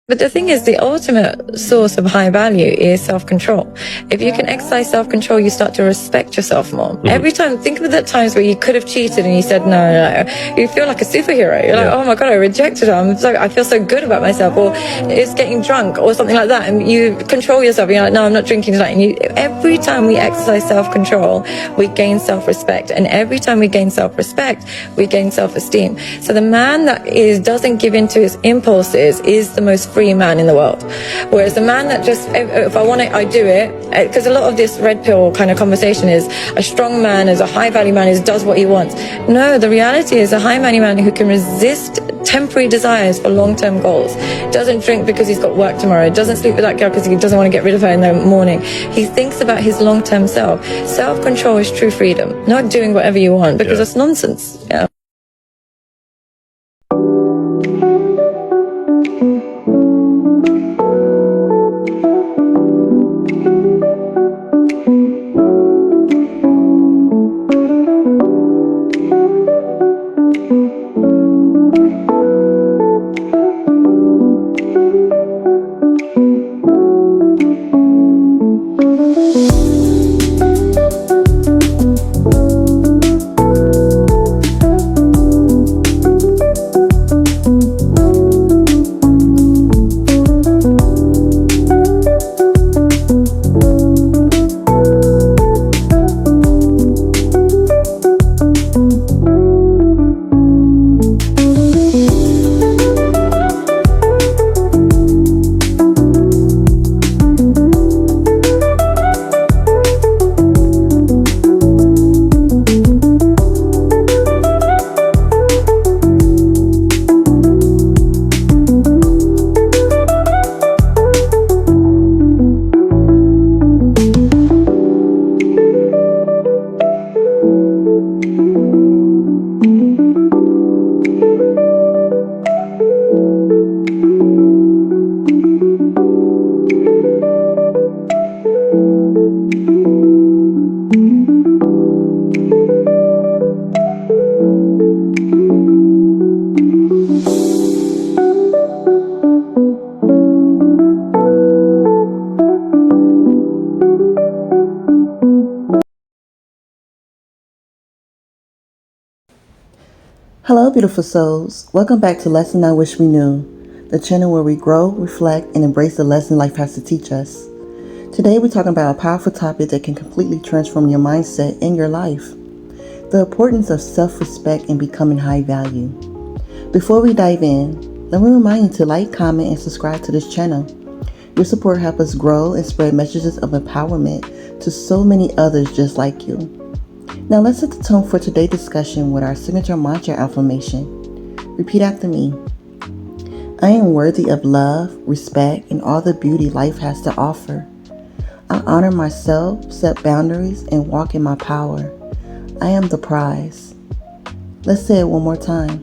But the thing is, the ultimate source of high value is self-control. If you can exercise self-control, you start to respect yourself more. Mm-hmm. Every time, think of the times where you could have cheated and you said no. You feel like a superhero. You're like, oh my God, I rejected her. I feel so good about myself. Or it's getting drunk or something like that. And you control yourself. You're like, no, I'm not drinking tonight. And every time we exercise self-control, we gain self-respect. And every time we gain self-respect, we gain self-esteem. So the man that doesn't give in to his impulses is the most free man in the world. Whereas the man that just, if I want it, I do it. Because a lot of this red pill kind of conversation is a strong man, is a high value man, does what he wants. No, the reality is a high value man who can resist temporary desires for long-term goals. Doesn't drink because he's got work tomorrow. Doesn't sleep with that girl because he doesn't want to get rid of her in the morning. He thinks about his long-term self. Self-control is true freedom, not doing whatever you want, because that's nonsense. Yeah. Hello, beautiful souls. Welcome back to Lesson I Wish We Knew, the channel where we grow, reflect, and embrace the lesson life has to teach us. Today, we're talking about a powerful topic that can completely transform your mindset and your life: the importance of self-respect and becoming high value. Before we dive in, let me remind you to like, comment, and subscribe to this channel. Your support helps us grow and spread messages of empowerment to so many others just like you. Now let's set the tone for today's discussion with our signature mantra affirmation. Repeat after me. I am worthy of love, respect, and all the beauty life has to offer. I honor myself, set boundaries, and walk in my power. I am the prize. Let's say it one more time.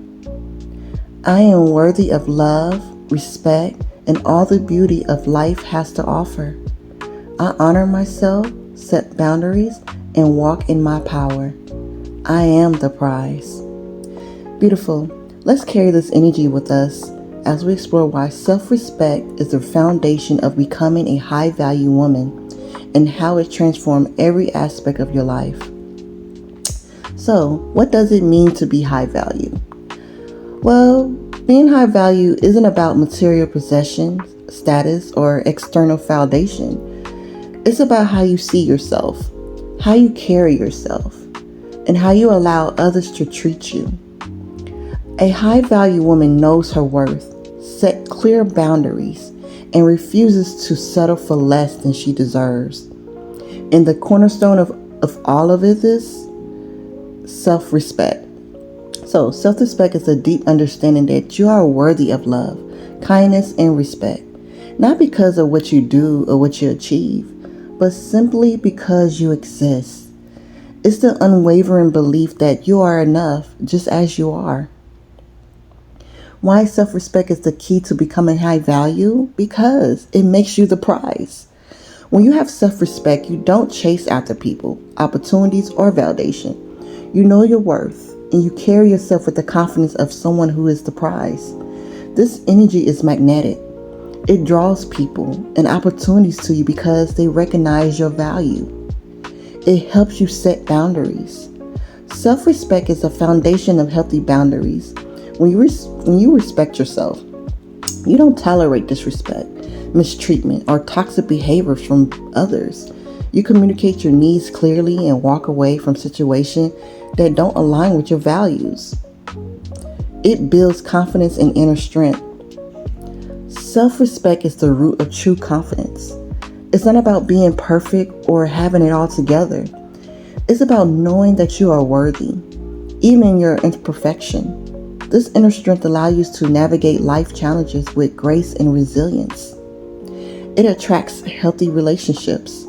I am worthy of love, respect, and all the beauty of life has to offer. I honor myself, set boundaries, and walk in my power. I am the prize. Beautiful. Let's carry this energy with us as we explore why self-respect is the foundation of becoming a high-value woman and how it transforms every aspect of your life. So, what does it mean to be high value? Well, being high value isn't about material possessions, status, or external validation. It's about how you see yourself, how you carry yourself, and how you allow others to treat you. A high-value woman knows her worth, sets clear boundaries, and refuses to settle for less than she deserves. And the cornerstone of all of it is self-respect. So, self-respect is a deep understanding that you are worthy of love, kindness, and respect, not because of what you do or what you achieve, but simply because you exist. It's the unwavering belief that you are enough just as you are. Why self-respect is the key to becoming high value? Because it makes you the prize. When you have self-respect, you don't chase after people, opportunities, or validation. You know your worth, and you carry yourself with the confidence of someone who is the prize. This energy is magnetic. It draws people and opportunities to you because they recognize your value. It helps you set boundaries. Self-respect is the foundation of healthy boundaries. When you respect yourself, you don't tolerate disrespect, mistreatment, or toxic behaviors from others. You communicate your needs clearly and walk away from situations that don't align with your values. It builds confidence and inner strength. Self-respect is the root of true confidence. It's not about being perfect or having it all together. It's about knowing that you are worthy, even in your imperfection. This inner strength allows you to navigate life challenges with grace and resilience. It attracts healthy relationships.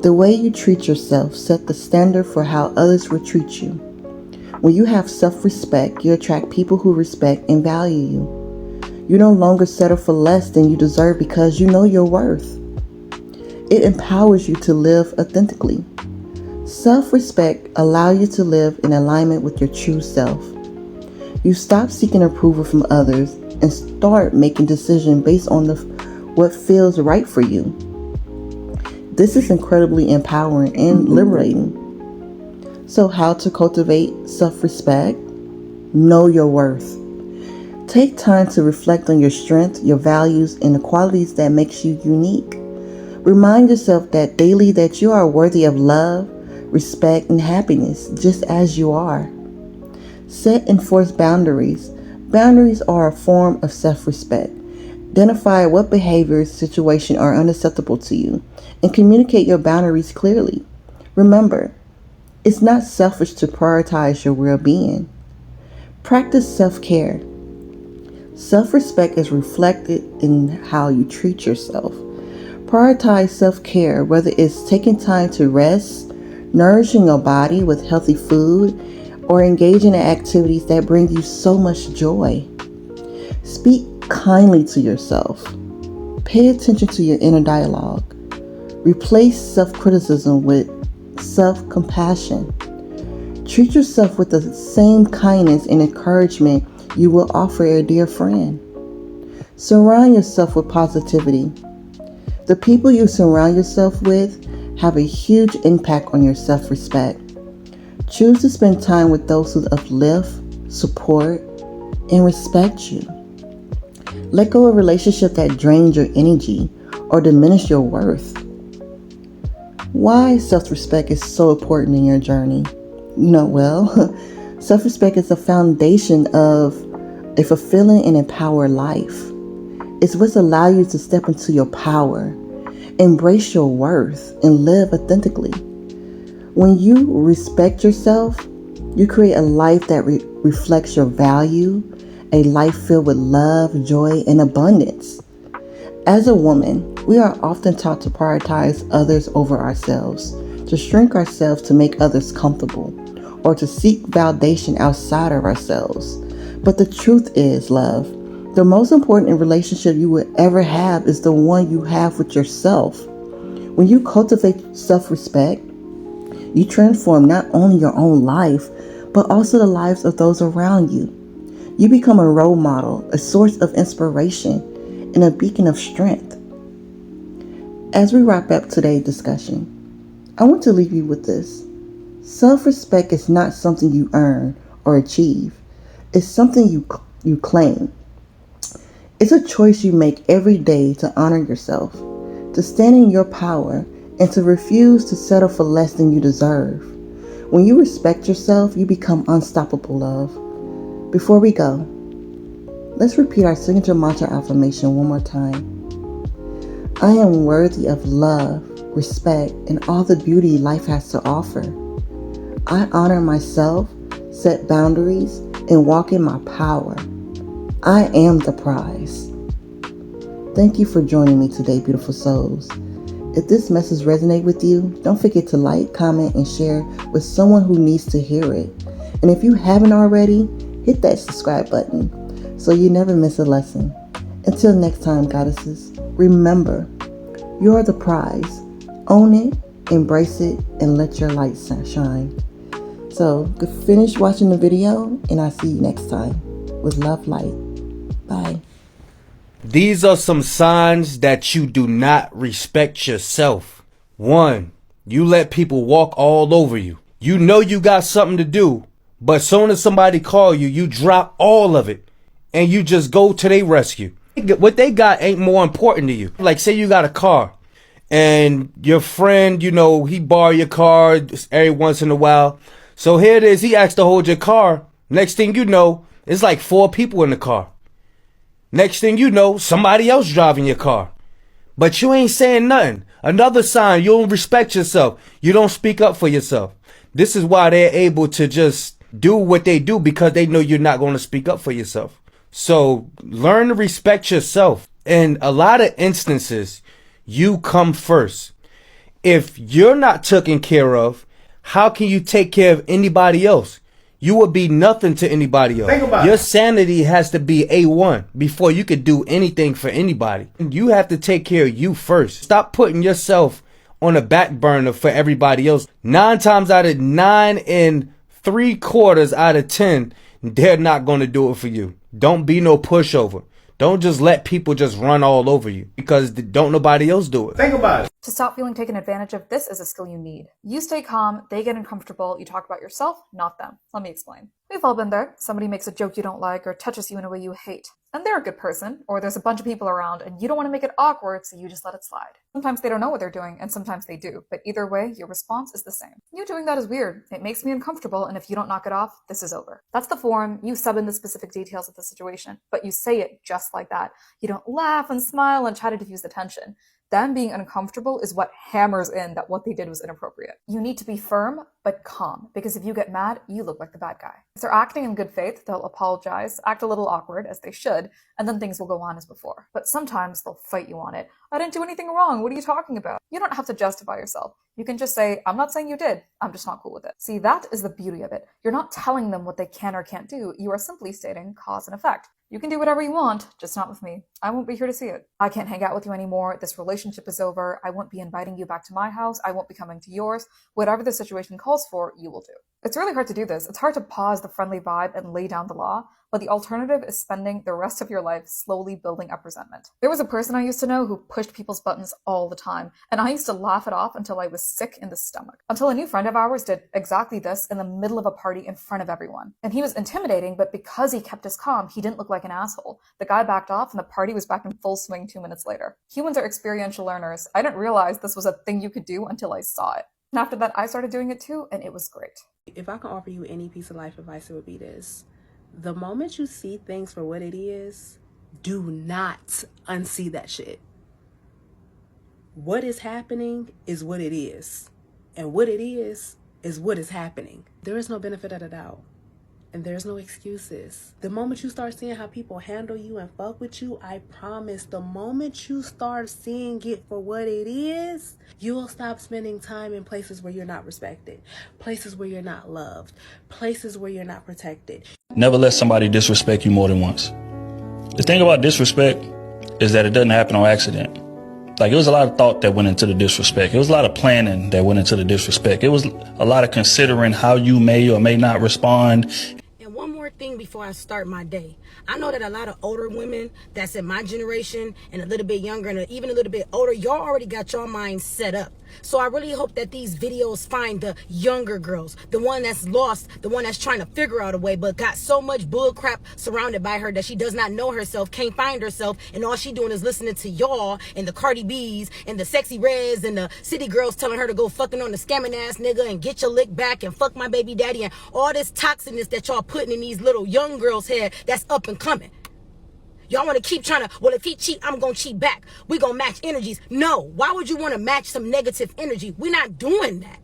The way you treat yourself sets the standard for how others will treat you. When you have self-respect, you attract people who respect and value you. You no longer settle for less than you deserve because you know your worth. It empowers you to live authentically. Self-respect allows you to live in alignment with your true self. You stop seeking approval from others and start making decisions based on what feels right for you. This is incredibly empowering and liberating. So, how to cultivate self-respect? Know your worth. Take time to reflect on your strengths, your values, and the qualities that makes you unique. Remind yourself that daily that you are worthy of love, respect, and happiness just as you are. Set and enforce boundaries. Boundaries are a form of self-respect. Identify what behaviors, situations are unacceptable to you and communicate your boundaries clearly. Remember, it's not selfish to prioritize your well-being. Practice self-care. Self-respect is reflected in how you treat yourself. Prioritize self-care, whether it's taking time to rest, nourishing your body with healthy food, or engaging in activities that bring you so much joy. Speak kindly to yourself. Pay attention to your inner dialogue. Replace self-criticism with self-compassion. Treat yourself with the same kindness and encouragement you will offer a dear friend. Surround yourself with positivity. The people you surround yourself with have a huge impact on your self-respect. Choose to spend time with those who uplift, support, and respect you. Let go of relationships that drain your energy or diminish your worth. Why self-respect is so important in your journey? Self-respect is the foundation of a fulfilling and empowered life. It's what allows you to step into your power, embrace your worth, and live authentically. When you respect yourself, you create a life that reflects your value, a life filled with love, joy, and abundance. As a woman, we are often taught to prioritize others over ourselves, to shrink ourselves to make others comfortable, or to seek validation outside of ourselves. But the truth is, love, the most important relationship you will ever have is the one you have with yourself. When you cultivate self-respect, you transform not only your own life, but also the lives of those around you. You become a role model, a source of inspiration, and a beacon of strength. As we wrap up today's discussion, I want to leave you with this. Self-respect is not something you earn or achieve. It's something you claim. It's a choice you make every day to honor yourself, to stand in your power, and to refuse to settle for less than you deserve. When you respect yourself, you become unstoppable, love. Before we go, let's repeat our signature mantra affirmation one more time. I am worthy of love, respect, and all the beauty life has to offer. I honor myself, set boundaries, and walk in my power. I am the prize. Thank you for joining me today, beautiful souls. If this message resonates with you, don't forget to like, comment, and share with someone who needs to hear it. And if you haven't already, hit that subscribe button so you never miss a lesson. Until next time, goddesses, remember, you're the prize. Own it, embrace it, and let your light shine. So, finish watching the video, and I'll see you next time. With love, light. Bye. These are some signs that you do not respect yourself. 1, you let people walk all over you. You know you got something to do, but soon as somebody call you, you drop all of it and you just go to their rescue. What they got ain't more important to you. Like say you got a car and your friend, you know, he borrow your car every once in a while. So here it is, he asked to hold your car. Next thing you know, it's like 4 people in the car. Next thing you know, somebody else driving your car. But you ain't saying nothing. Another sign, you don't respect yourself. You don't speak up for yourself. This is why they're able to just do what they do, because they know you're not going to speak up for yourself. So learn to respect yourself. In a lot of instances, you come first. If you're not taken care of, how can you take care of anybody else? You will be nothing to anybody else. Your sanity has to be A1 before you could do anything for anybody. You have to take care of you first. Stop putting yourself on a back burner for everybody else. 9 times out of 9 and 3/4 out of 10, they're not going to do it for you. Don't be no pushover. Don't just let people just run all over you because don't nobody else do it. Think about it. To stop feeling taken advantage of, this is a skill you need. You stay calm, they get uncomfortable, you talk about yourself, not them. Let me explain. We've all been there. Somebody makes a joke you don't like or touches you in a way you hate. And they're a good person, or there's a bunch of people around and you don't want to make it awkward, so you just let it slide. Sometimes they don't know what they're doing, and sometimes they do. But either way, your response is the same. You doing that is weird. It makes me uncomfortable, and if you don't knock it off, this is over. That's the form. You sub in the specific details of the situation, but you say it just like that. You don't laugh and smile and try to diffuse the tension. Them being uncomfortable is what hammers in that what they did was inappropriate. You need to be firm, but calm, because if you get mad, you look like the bad guy. If they're acting in good faith, they'll apologize, act a little awkward, as they should, and then things will go on as before. But sometimes they'll fight you on it. I didn't do anything wrong. What are you talking about? You don't have to justify yourself. You can just say, I'm not saying you did. I'm just not cool with it. See, that is the beauty of it. You're not telling them what they can or can't do. You are simply stating cause and effect. You can do whatever you want, just not with me. I won't be here to see it. I can't hang out with you anymore. This relationship is over. I won't be inviting you back to my house. I won't be coming to yours. Whatever the situation calls for, you will do. It's really hard to do this. It's hard to pause the friendly vibe and lay down the law, but the alternative is spending the rest of your life slowly building up resentment. There was a person I used to know who pushed people's buttons all the time, and I used to laugh it off until I was sick in the stomach. Until a new friend of ours did exactly this in the middle of a party in front of everyone. And he was intimidating, but because he kept his calm, he didn't look like an asshole. The guy backed off and the party was back in full swing 2 minutes later. Humans are experiential learners. I didn't realize this was a thing you could do until I saw it. And after that, I started doing it too, and it was great. If I can offer you any piece of life advice, it would be this. The moment you see things for what it is, do not unsee that shit. What is happening is what it is. And what it is what is happening. There is no benefit of the doubt. And there's no excuses. The moment you start seeing how people handle you and fuck with you, I promise, the moment you start seeing it for what it is, you will stop spending time in places where you're not respected, places where you're not loved, places where you're not protected. Never let somebody disrespect you more than once. The thing about disrespect is that it doesn't happen on accident. Like, it was a lot of thought that went into the disrespect. It was a lot of planning that went into the disrespect. It was a lot of considering how you may or may not respond. And one more thing before I start my day. I know that a lot of older women that's in my generation and a little bit younger and even a little bit older, y'all already got your minds set up. So I really hope that these videos find the younger girls, the one that's lost, the one that's trying to figure out a way, but got so much bull crap surrounded by her that she does not know herself, can't find herself, and all she doing is listening to y'all and the Cardi B's and the Sexy Reds and the city girls telling her to go fucking on the scamming ass nigga and get your lick back and fuck my baby daddy and all this toxicness that y'all putting in these little young girls' head that's up and coming. Y'all want to keep trying to, well, if he cheat, I'm going to cheat back. We going to match energies. No. Why would you want to match some negative energy? We're not doing that.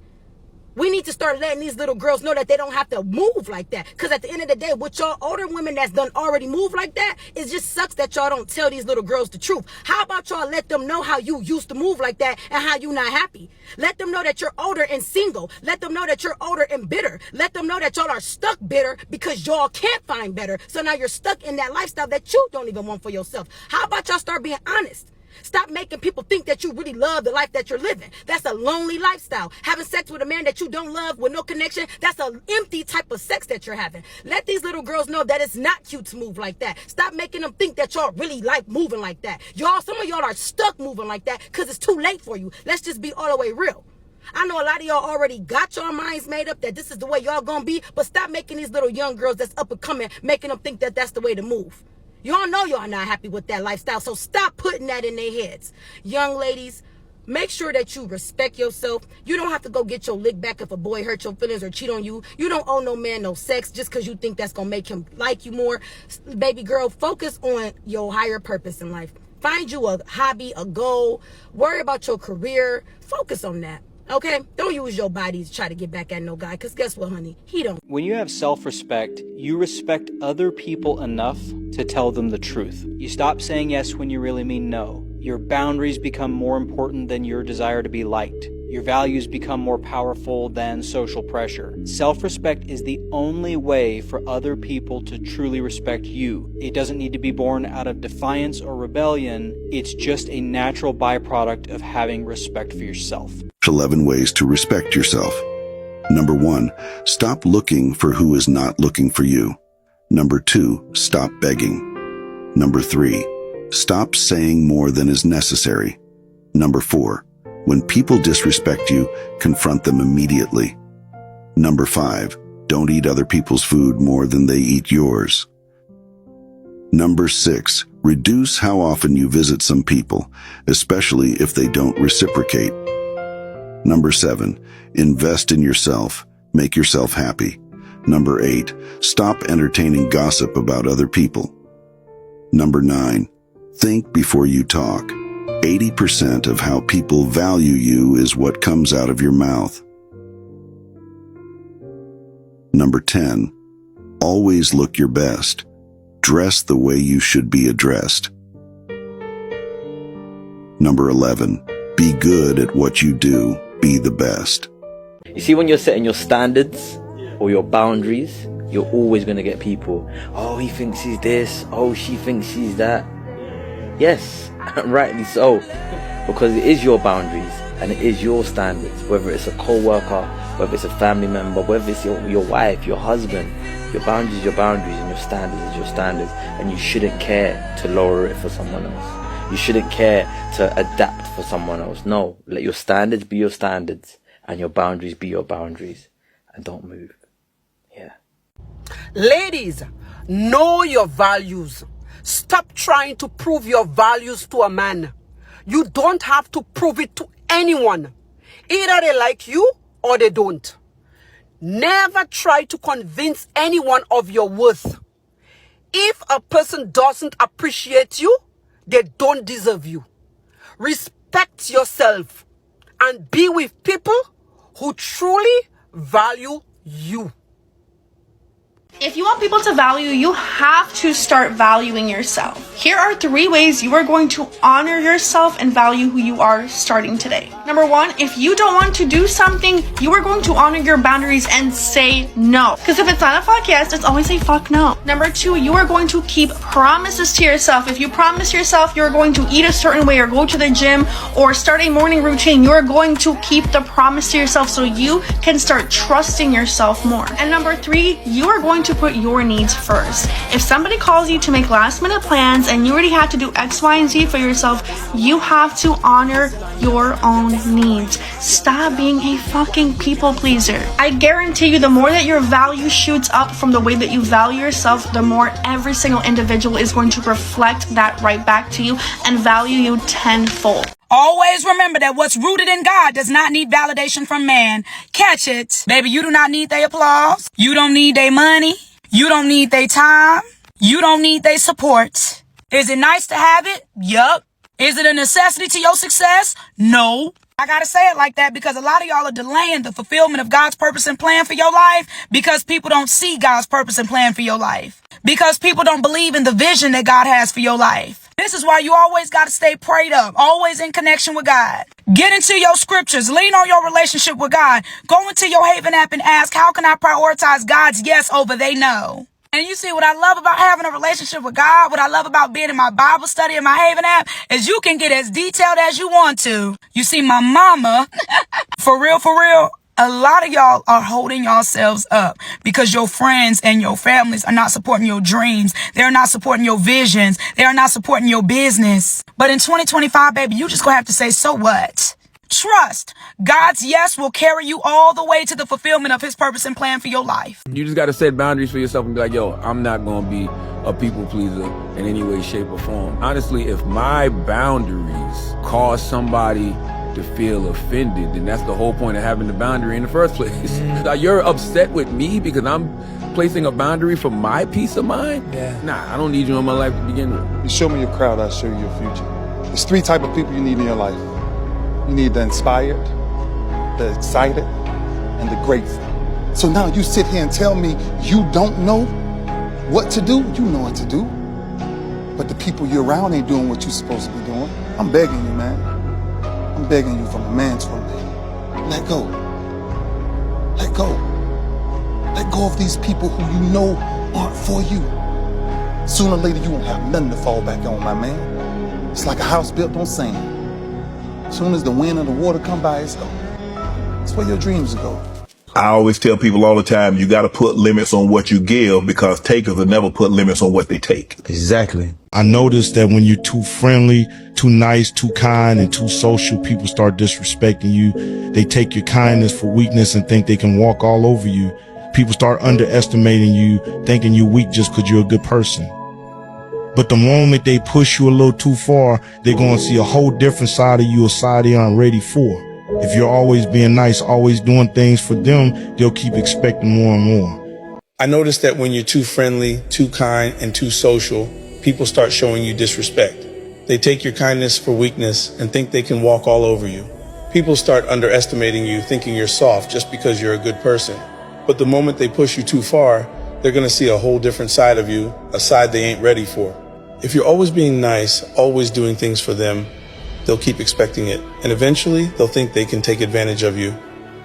We need to start letting these little girls know that they don't have to move like that. Because at the end of the day, with y'all older women that's done already move like that, it just sucks that y'all don't tell these little girls the truth. How about y'all let them know how you used to move like that and how you not happy? Let them know that you're older and single. Let them know that you're older and bitter. Let them know that y'all are stuck bitter because y'all can't find better. So now you're stuck in that lifestyle that you don't even want for yourself. How about y'all start being honest? Stop making people think that you really love the life that you're living. That's a lonely lifestyle. Having sex with a man that you don't love with no connection, that's an empty type of sex that you're having. Let these little girls know that it's not cute to move like that. Stop making them think that y'all really like moving like that. Y'all, some of y'all are stuck moving like that because it's too late for you. Let's just be all the way real. I know a lot of y'all already got your minds made up that this is the way y'all gonna be, but stop making these little young girls that's up and coming, making them think that that's the way to move. Y'all know y'all not happy with that lifestyle, so stop putting that in their heads. Young ladies, make sure that you respect yourself. You don't have to go get your lick back if a boy hurt your feelings or cheat on you. You don't owe no man no sex just because you think that's gonna make him like you more. Baby girl, focus on your higher purpose in life. Find you a hobby, a goal. Worry about your career. Focus on that. Okay? Don't use your body to try to get back at no guy, because guess what, honey? He don't. When you have self-respect, you respect other people enough to tell them the truth. You stop saying yes when you really mean no. Your boundaries become more important than your desire to be liked. Your values become more powerful than social pressure. Self-respect is the only way for other people to truly respect you. It doesn't need to be born out of defiance or rebellion. It's just a natural byproduct of having respect for yourself. 11 ways to respect yourself. Number 1, stop looking for who is not looking for you. Number 2, stop begging. Number 3, stop saying more than is necessary. Number 4, when people disrespect you, confront them immediately. Number 5, don't eat other people's food more than they eat yours. Number 6, reduce how often you visit some people, especially if they don't reciprocate. Number 7, invest in yourself. Make yourself happy. Number 8, stop entertaining gossip about other people. Number 9, think before you talk. 80% of how people value you is what comes out of your mouth. Number 10, always look your best. Dress the way you should be addressed. Number 11, be good at what you do. Be the best. You see, when you're setting your standards or your boundaries, you're always going to get people, oh, he thinks he's this, oh, she thinks she's that. Yes, rightly so, because it is your boundaries and it is your standards, whether it's a co-worker, whether it's a family member, whether it's your wife, your husband. Your boundaries are your boundaries and your standards is your standards, and you shouldn't care to lower it for someone else. You shouldn't care to adapt for someone else. No, let your standards be your standards and your boundaries be your boundaries, and don't move. Yeah. Ladies, know your values. Stop trying to prove your values to a man. You don't have to prove it to anyone. Either they like you or they don't. Never try to convince anyone of your worth. If a person doesn't appreciate you, they don't deserve you. Respect yourself and be with people who truly value you. If you want people to value you, have to start valuing yourself. Here are 3 ways you are going to honor yourself and value who you are starting today. Number 1, if you don't want to do something, you are going to honor your boundaries and say no. Because if it's not a fuck yes, it's always a fuck no. Number 2, you are going to keep promises to yourself. If you promise yourself you're going to eat a certain way or go to the gym or start a morning routine, you're going to keep the promise to yourself so you can start trusting yourself more. And number 3, you are going to put your needs first. If somebody calls you to make last minute plans and you already have to do X, Y, and Z for yourself, you have to honor your own needs. Stop being a fucking people pleaser. I guarantee you, the more that your value shoots up from the way that you value yourself, the more every single individual is going to reflect that right back to you and value you tenfold. Always remember that what's rooted in God does not need validation from man. Catch it. Baby, you do not need their applause. You don't need their money. You don't need their time. You don't need their support. Is it nice to have it? Yup. Is it a necessity to your success? No. I gotta say it like that because a lot of y'all are delaying the fulfillment of God's purpose and plan for your life because people don't see God's purpose and plan for your life. Because people don't believe in the vision that God has for your life. This is why you always got to stay prayed up, always in connection with God. Get into your scriptures, lean on your relationship with God. Go into your Haven app and ask, how can I prioritize God's yes over they know? And you see what I love about having a relationship with God, what I love about being in my Bible study in my Haven app, is you can get as detailed as you want to. You see, my mama, for real, a lot of y'all are holding yourselves up because your friends and your families are not supporting your dreams. They're not supporting your visions. They are not supporting your business. But in 2025, baby, you just gonna have to say, so what? Trust. God's yes will carry you all the way to the fulfillment of his purpose and plan for your life. You just got to set boundaries for yourself and be like, yo, I'm not going to be a people pleaser in any way, shape, or form. Honestly, if my boundaries cause somebody to feel offended, then that's the whole point of having the boundary in the first place. You're upset with me because I'm placing a boundary for my peace of mind? Yeah. Nah, I don't need you in my life to begin with. You show me your crowd, I'll show you your future. There's 3 types of people you need in your life. You need the inspired, the excited, and the grateful. So now you sit here and tell me you don't know what to do? You know what to do. But the people you're around ain't doing what you're supposed to be doing. I'm begging you, man. I'm begging you from a man's point of view. Let go. Let go. Let go of these people who you know aren't for you. Sooner or later, you won't have nothing to fall back on, my man. It's like a house built on sand. As soon as the wind and the water come by, it's gone. It's where your dreams go. I always tell people all the time, you got to put limits on what you give because takers will never put limits on what they take. Exactly. I noticed that when you're too friendly, too nice, too kind, and too social, people start disrespecting you. They take your kindness for weakness and think they can walk all over you. People start underestimating you, thinking you're weak just because you're a good person. But the moment they push you a little too far, they're going to see a whole different side of you, a side they aren't ready for. If you're always being nice, always doing things for them, they'll keep expecting more and more. I noticed that when you're too friendly, too kind, and too social, people start showing you disrespect. They take your kindness for weakness and think they can walk all over you. People start underestimating you, thinking you're soft just because you're a good person. But the moment they push you too far, they're going to see a whole different side of you, a side they ain't ready for. If you're always being nice, always doing things for them, they'll keep expecting it. And eventually, they'll think they can take advantage of you,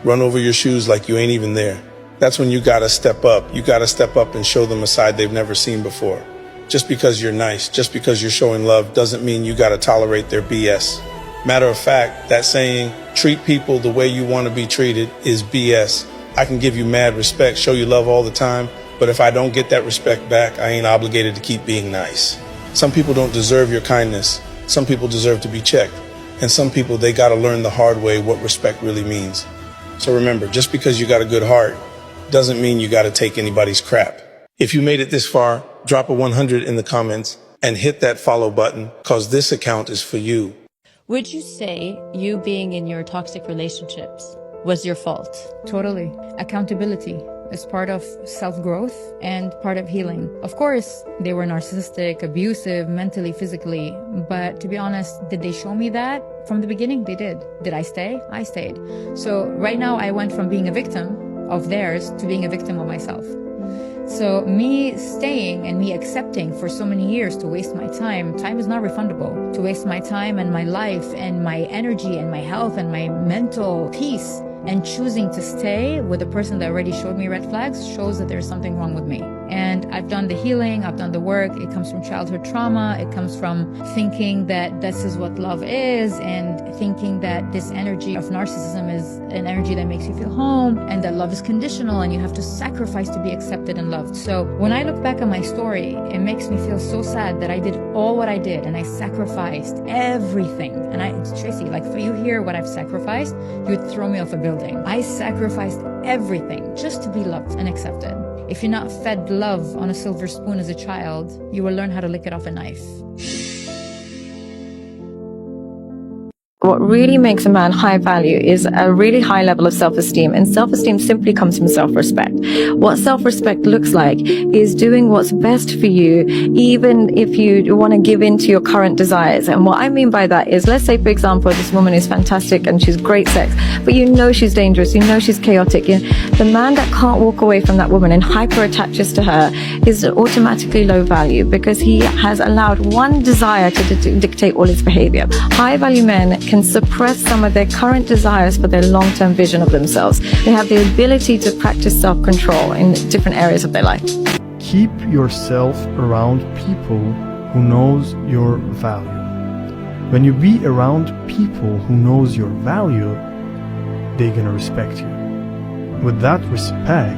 run over your shoes like you ain't even there. That's when you gotta step up. You gotta step up and show them a side they've never seen before. Just because you're nice, just because you're showing love, doesn't mean you gotta tolerate their BS. Matter of fact, that saying, treat people the way you want to be treated, is BS. I can give you mad respect, show you love all the time, but if I don't get that respect back, I ain't obligated to keep being nice. Some people don't deserve your kindness. Some people deserve to be checked. And some people, they gotta learn the hard way what respect really means. So remember, just because you got a good heart doesn't mean you gotta take anybody's crap. If you made it this far, drop a 100 in the comments and hit that follow button, cause this account is for you. Would you say you being in your toxic relationships was your fault? Totally. Accountability is part of self-growth and part of healing. Of course, they were narcissistic, abusive, mentally, physically, but to be honest, did they show me that? From the beginning, they did. Did I stay? I stayed. So right now, I went from being a victim of theirs to being a victim of myself. So me staying and me accepting for so many years to waste my time is not refundable. To waste my time and my life and my energy and my health and my mental peace, and choosing to stay with a person that already showed me red flags shows that there's something wrong with me. And I've done the healing, I've done the work. It comes from childhood trauma. It comes from thinking that this is what love is, and thinking that this energy of narcissism is an energy that makes you feel home, and that love is conditional and you have to sacrifice to be accepted and loved. So when I look back at my story, it makes me feel so sad that I did all what I did and I sacrificed everything. And Tracy, like for you hear what I've sacrificed, you would throw me off a building. I sacrificed everything just to be loved and accepted. If you're not fed love on a silver spoon as a child, you will learn how to lick it off a knife. What really makes a man high value is a really high level of self-esteem, and self-esteem simply comes from self-respect. What self-respect looks like is doing what's best for you, even if you want to give in to your current desires. And what I mean by that is, let's say, for example, this woman is fantastic and she's great sex, but you know she's dangerous, you know she's chaotic. The man that can't walk away from that woman and hyper attaches to her is automatically low value, because he has allowed one desire to dictate all his behavior. High value men can suppress some of their current desires for their long-term vision of themselves. They have the ability to practice self-control in different areas of their life. keep yourself around people who knows your value. When you be around people who knows your value, they're gonna respect you. With that respect,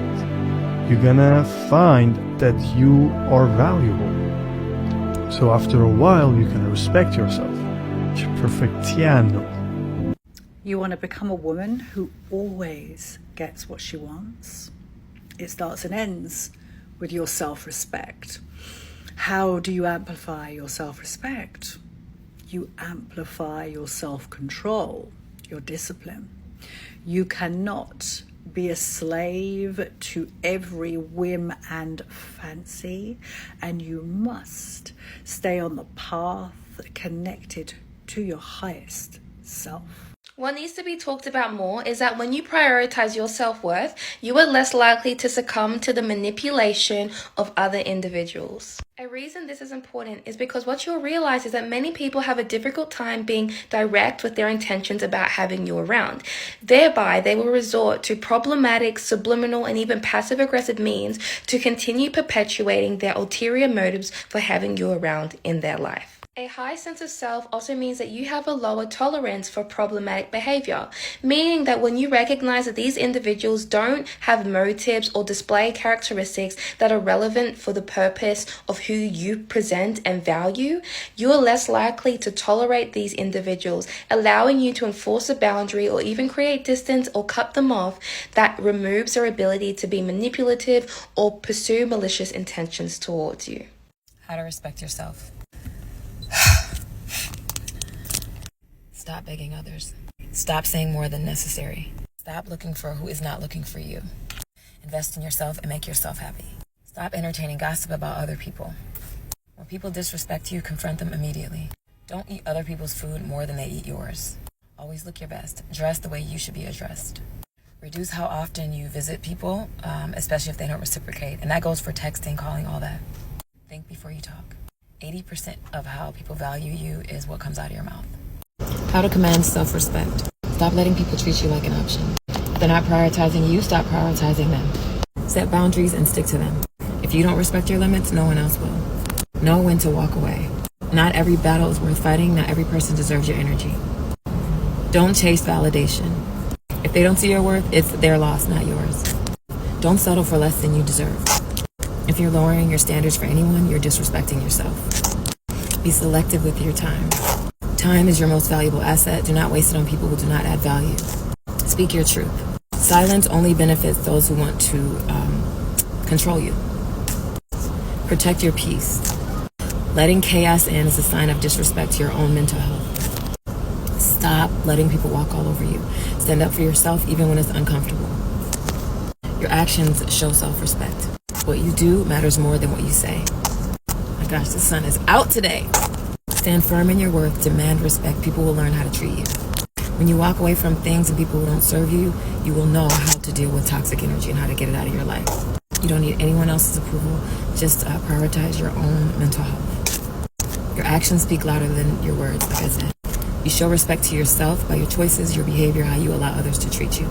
you're gonna find that you are valuable. So after a while, you're gonna respect yourself. Perfectiano. You want to become a woman who always gets what she wants. It starts and ends with your self-respect. How do you amplify your self-respect? You amplify your self-control, your discipline. You cannot be a slave to every whim and fancy, and you must stay on the path connected to your highest self. What needs to be talked about more is that when you prioritize your self-worth, you are less likely to succumb to the manipulation of other individuals. A reason this is important is because what you'll realize is that many people have a difficult time being direct with their intentions about having you around. Thereby, they will resort to problematic, subliminal, and even passive-aggressive means to continue perpetuating their ulterior motives for having you around in their life. A high sense of self also means that you have a lower tolerance for problematic behavior, meaning that when you recognize that these individuals don't have motives or display characteristics that are relevant for the purpose of who you present and value, you are less likely to tolerate these individuals, allowing you to enforce a boundary or even create distance or cut them off that removes their ability to be manipulative or pursue malicious intentions towards you. How to respect yourself. Stop begging others. Stop saying more than necessary. Stop looking for who is not looking for you. Invest in yourself and make yourself happy. Stop entertaining gossip about other people. When people disrespect you, confront them immediately. Don't eat other people's food more than they eat yours. Always look your best. Dress the way you should be addressed. Reduce how often you visit people, especially if they don't reciprocate. And that goes for texting, calling, all that. Think before you talk. 80% of how people value you is what comes out of your mouth. How to command self-respect. Stop letting people treat you like an option. If they're not prioritizing you, stop prioritizing them. Set boundaries and stick to them. If you don't respect your limits, no one else will. Know when to walk away. Not every battle is worth fighting. Not every person deserves your energy. Don't chase validation. If they don't see your worth, it's their loss, not yours. Don't settle for less than you deserve. If you're lowering your standards for anyone, you're disrespecting yourself. Be selective with your time. Time is your most valuable asset. Do not waste it on people who do not add value. Speak your truth. Silence only benefits those who want to control you. Protect your peace. Letting chaos in is a sign of disrespect to your own mental health. Stop letting people walk all over you. Stand up for yourself even when it's uncomfortable. Your actions show self-respect. What you do matters more than what you say. My gosh, the sun is out today. Stand firm in your worth, demand respect. People will learn how to treat you. When you walk away from things and people who don't serve you, you will know how to deal with toxic energy and how to get it out of your life. You don't need anyone else's approval. Just prioritize your own mental health. Your actions speak louder than your words, like I said. You show respect to yourself by your choices, your behavior, how you allow others to treat you.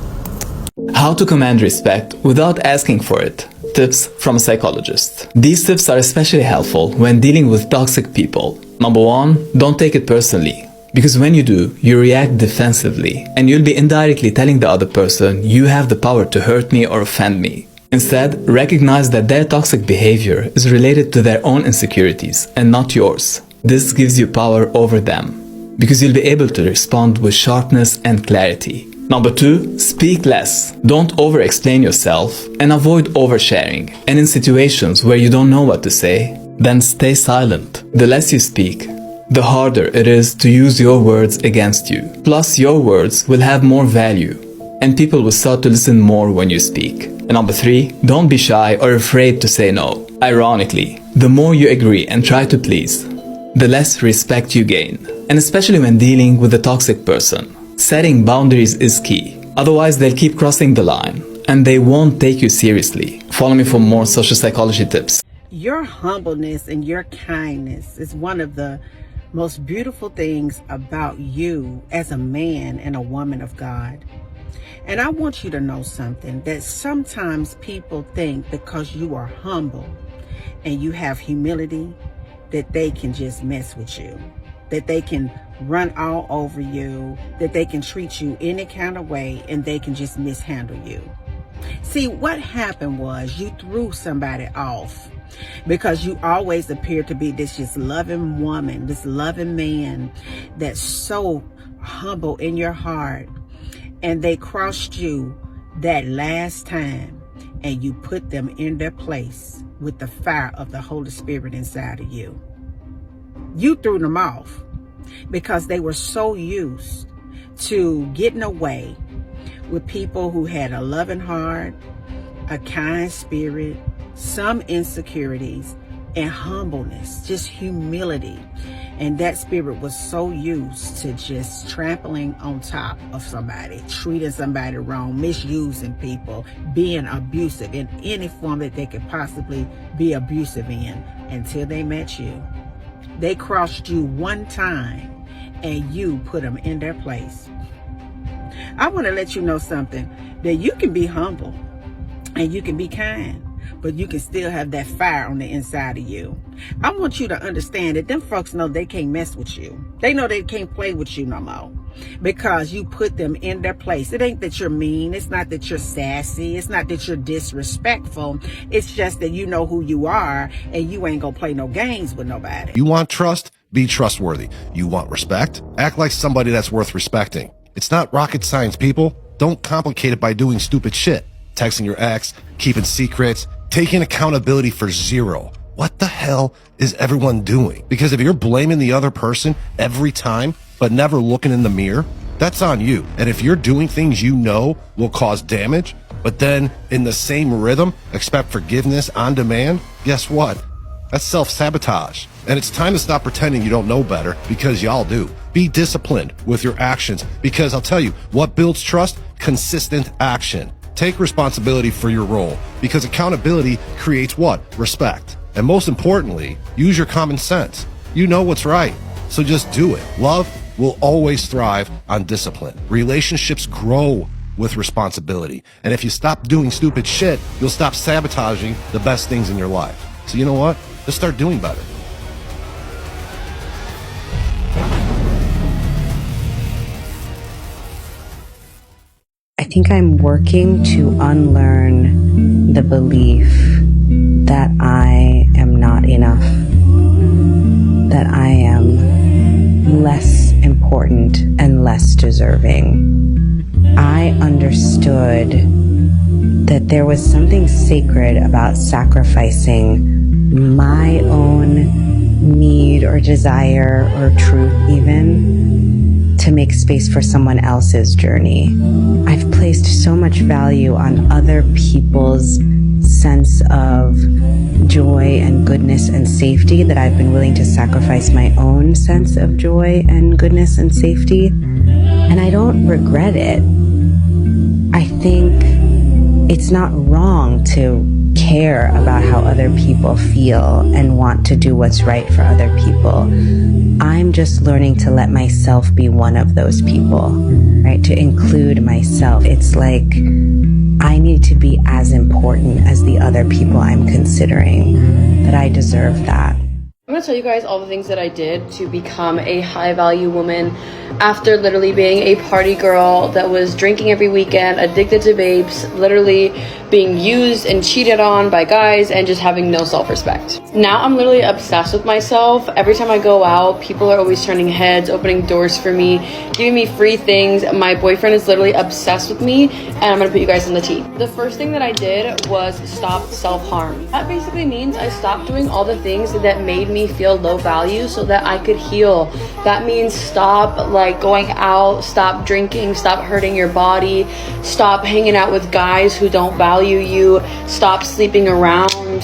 How to command respect without asking for it. Tips from a psychologist. These tips are especially helpful when dealing with toxic people. Number 1, don't take it personally. Because when you do, you react defensively, and you'll be indirectly telling the other person, you have the power to hurt me or offend me. Instead, recognize that their toxic behavior is related to their own insecurities and not yours. This gives you power over them, because you'll be able to respond with sharpness and clarity. Number 2, speak less. Don't over-explain yourself and avoid oversharing. And in situations where you don't know what to say, then stay silent. The less you speak, the harder it is to use your words against you. Plus, your words will have more value, and people will start to listen more when you speak. And number 3, don't be shy or afraid to say no. Ironically, the more you agree and try to please, the less respect you gain. And especially when dealing with a toxic person, setting boundaries is key. Otherwise, they'll keep crossing the line, and they won't take you seriously. Follow me for more social psychology tips. Your humbleness and your kindness is one of the most beautiful things about you as a man and a woman of God. And I want you to know something, that sometimes people think because you are humble and you have humility, that they can just mess with you, that they can run all over you, that they can treat you any kind of way, and they can just mishandle you. See, what happened was you threw somebody off because you always appeared to be this just loving woman, this loving man that's so humble in your heart, and they crossed you that last time, and you put them in their place with the fire of the Holy Spirit inside of you. You threw them off because they were so used to getting away with people who had a loving heart, a kind spirit, some insecurities, and humbleness, just humility. And that spirit was so used to just trampling on top of somebody, treating somebody wrong, misusing people, being abusive in any form that they could possibly be abusive in, until they met you. They crossed you one time and you put them in their place. I want to let you know something, that you can be humble and you can be kind, but you can still have that fire on the inside of you. I want you to understand that them folks know they can't mess with you. They know they can't play with you no more because you put them in their place. It ain't that you're mean. It's not that you're sassy. It's not that you're disrespectful. It's just that you know who you are and you ain't gonna play no games with nobody. You want trust? Be trustworthy. You want respect? Act like somebody that's worth respecting. It's not rocket science, people. Don't complicate it by doing stupid shit. Texting your ex, keeping secrets, taking accountability for zero. What the hell is everyone doing? Because if you're blaming the other person every time, but never looking in the mirror, that's on you. And if you're doing things you know will cause damage, but then in the same rhythm, expect forgiveness on demand, guess what? That's self-sabotage. And it's time to stop pretending you don't know better, because y'all do. Be disciplined with your actions, because I'll tell you, what builds trust? Consistent action. Take responsibility for your role, because accountability creates what? Respect. And most importantly, use your common sense. You know what's right, so just do it. Love will always thrive on discipline. Relationships grow with responsibility. And if you stop doing stupid shit, you'll stop sabotaging the best things in your life. So you know what? Just start doing better. I think I'm working to unlearn the belief that I am not enough, that I am less important and less deserving. I understood that there was something sacred about sacrificing my own need or desire or truth even to make space for someone else's journey. I've placed so much value on other people's sense of joy and goodness and safety that I've been willing to sacrifice my own sense of joy and goodness and safety. And I don't regret it. I think it's not wrong to care about how other people feel and want to do what's right for other people. I'm just learning to let myself be one of those people, right? To include myself. It's like I need to be as important as the other people I'm considering, that I deserve that. I'm gonna tell you guys all the things that I did to become a high value woman after literally being a party girl that was drinking every weekend, addicted to vapes, literally being used and cheated on by guys, and just having no self-respect. Now I'm literally obsessed with myself. Every time I go out, people are always turning heads, opening doors for me, giving me free things. My boyfriend is literally obsessed with me, and I'm gonna put you guys on the tea. The first thing that I did was stop self-harm. That basically means I stopped doing all the things that made me feel low value so that I could heal. That means stop going out, stop drinking, stop hurting your body, stop hanging out with guys who don't value you, stop sleeping around,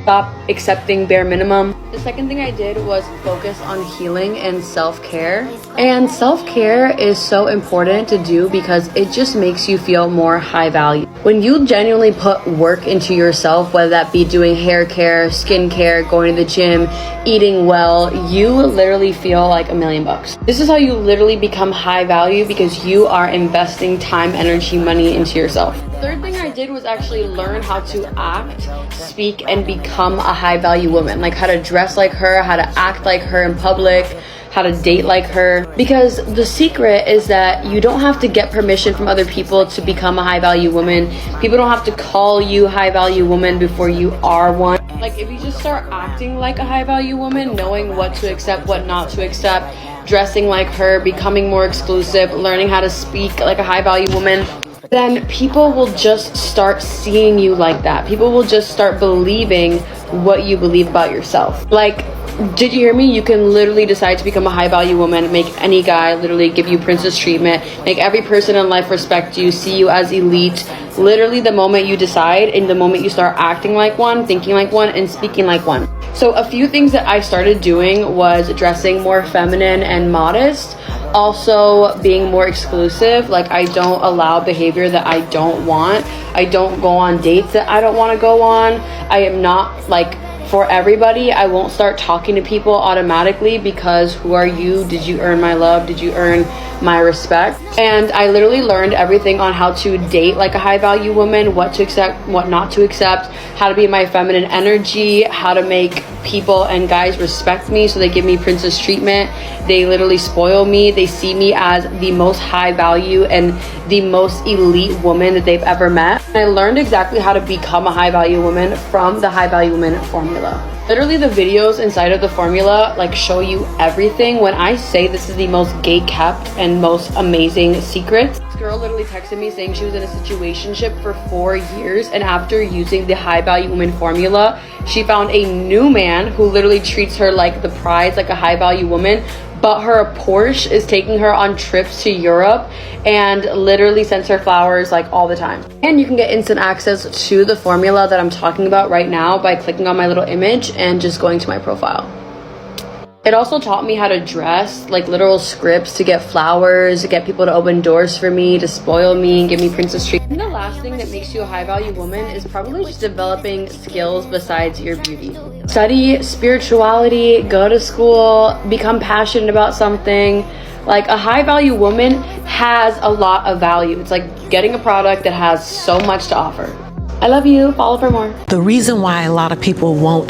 stop accepting bare minimum. The second thing I did was focus on healing and self-care. And self-care is so important to do because it just makes you feel more high value. When you genuinely put work into yourself, whether that be doing hair care, skin care, going to the gym, eating well, you literally feel like $1,000,000. This is how you literally become high value, because you are investing time, energy, money into yourself. The third thing I did was actually learn how to act, speak, and become a high value woman. Like how to dress like her, how to act like her in public, how to date like her. Because the secret is that you don't have to get permission from other people to become a high value woman. People don't have to call you high value woman before you are one. Like if you just start acting like a high value woman, knowing what to accept, what not to accept, dressing like her, becoming more exclusive, learning how to speak like a high value woman, then people will just start seeing you like that. People will just start believing what you believe about yourself. Like, did you hear me? You can literally decide to become a high value woman, make any guy literally give you princess treatment, make every person in life respect you, see you as elite. Literally the moment you decide and the moment you start acting like one, thinking like one, and speaking like one. So a few things that I started doing was dressing more feminine and modest. Also being more exclusive. Like I don't allow behavior that I don't want. I don't go on dates that I don't want to go on. I am not like for everybody. I won't start talking to people automatically because who are you? Did you earn my love? Did you earn my respect? And I literally learned everything on how to date like a high value woman, what to accept, what not to accept, how to be my feminine energy, how to make people and guys respect me so they give me princess treatment. They literally spoil me. They see me as the most high value and the most elite woman that they've ever met. And I learned exactly how to become a high value woman from the high value woman formula. Literally the videos inside of the formula like show you everything. When I say this is the most gate kept and most amazing secret, this girl literally texted me saying she was in a situationship for 4 years, and after using the high value woman formula, she found a new man who literally treats her like the prize, like a high value woman, but her Porsche is taking her on trips to Europe and literally sends her flowers like all the time. And you can get instant access to the formula that I'm talking about right now by clicking on my little image and just going to my profile. It also taught me how to dress, like literal scripts to get flowers, to get people to open doors for me, to spoil me and give me princess treatment. And the last thing that makes you a high value woman is probably just developing skills besides your beauty. Study spirituality, go to school, become passionate about something. Like a high value woman has a lot of value. It's like getting a product that has so much to offer. I love you. Follow for more. The reason why a lot of people won't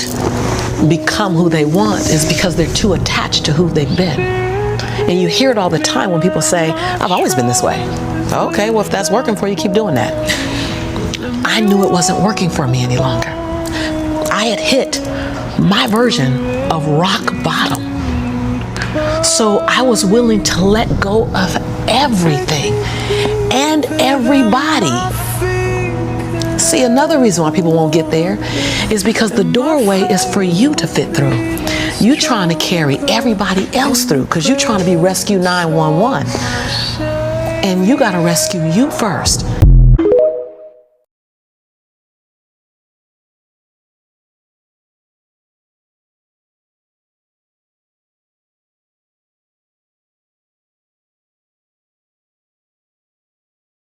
become who they want is because they're too attached to who they've been. And you hear it all the time when people say, I've always been this way. Okay, well, if that's working for you, keep doing that. I knew it wasn't working for me any longer. I had hit my version of rock bottom. So I was willing to let go of everything and everybody. See, another reason why people won't get there is because the doorway is for you to fit through. You trying to carry everybody else through because you're trying to be Rescue 911. And you got to rescue you first.